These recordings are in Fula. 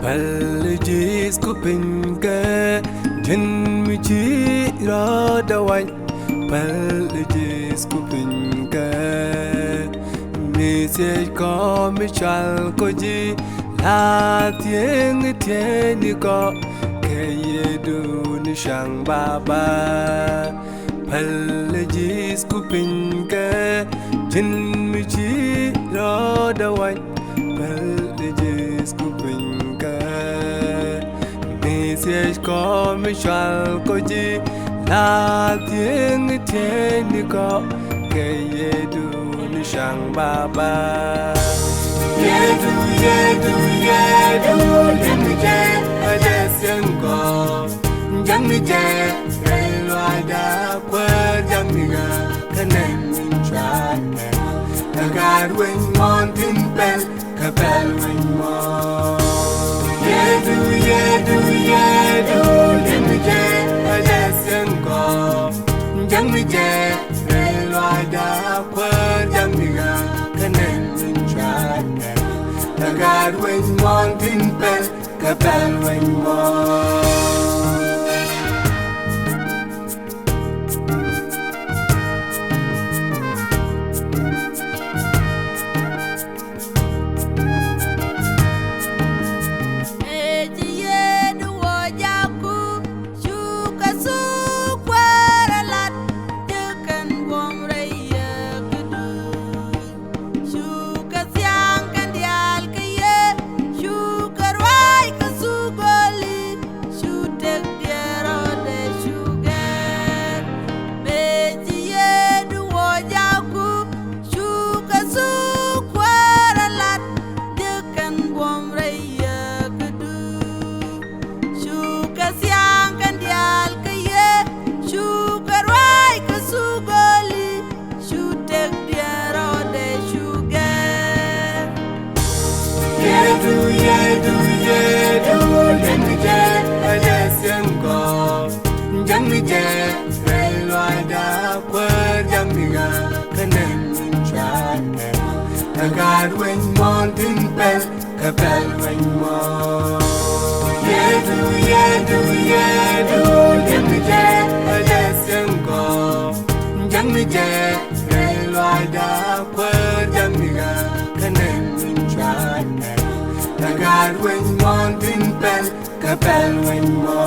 Pellegis kupinke jin michi radawai Pellegis kupinke message ko michal koji la thieng thieni ko Yieedu ni shang baba Pellegis kupinke jin michi radawai Pellegis kupinke message ko michal koji la thieng thieni ko Yieedu ni shang baba Yieedu jangni je ajesyenko jangni je elwada kwa jangni ga kanen minchane agad wen montin pel kapel wen mo Yieedu jangni je ajesyenko jangni je elwada kwa jangni ga kanen minchane agad wen montin pel kapel wen mo Yieedu jangni je ajesyenko jangni je elwada kwa jangni ga kanen minchane agad wen montin pel kapel wen mo Yieedu jangni je ajesyenko jangni je elwada kwa jangni ga kanen minchane agad wen montin pel kapel wen mo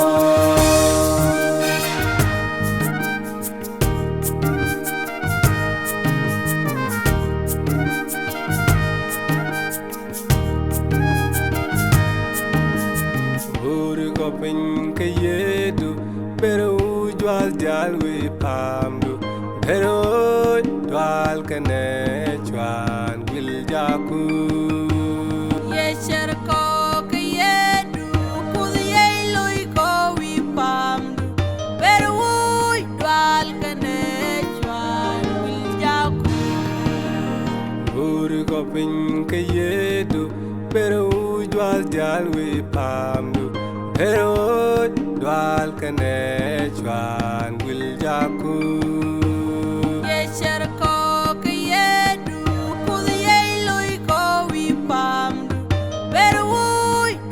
Uri ko pinke Yieedu pero jwal jal we pamdu pero jwal kane chwan wil jaku Pinke Yieedu pero jwal jal we pamdu pero jwal kane chwan wil jaku Yieedu kudiyay loy ko wi pamdu pero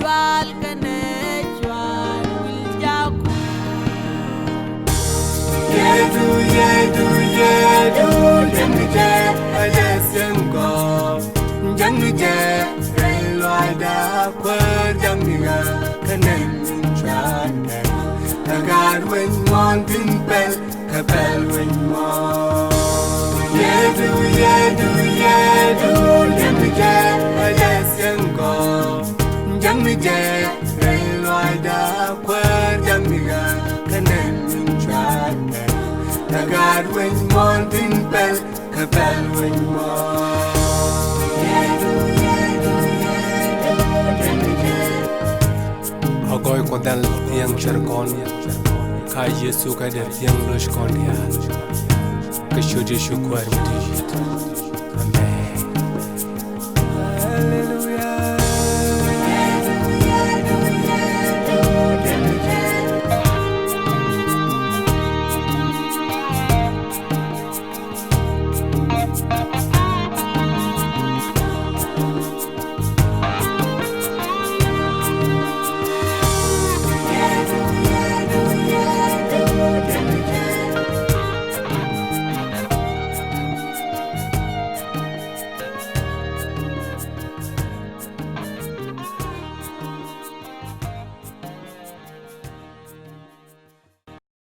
jwal kane chwan wil jaku Yieedu jangni je ajesyenko jangni je elwada kwa jangni ga kanen minchane agad wen montin pel kapel wen mo Yieedu jangni je ajesyenko jangni je elwada kwa jangni ga kanen minchane agad wen montin pel kapel wen mo Agoy kondan thieng charkon ka Yesu ka der thieng losh kon ya ka shudi shukwar mudi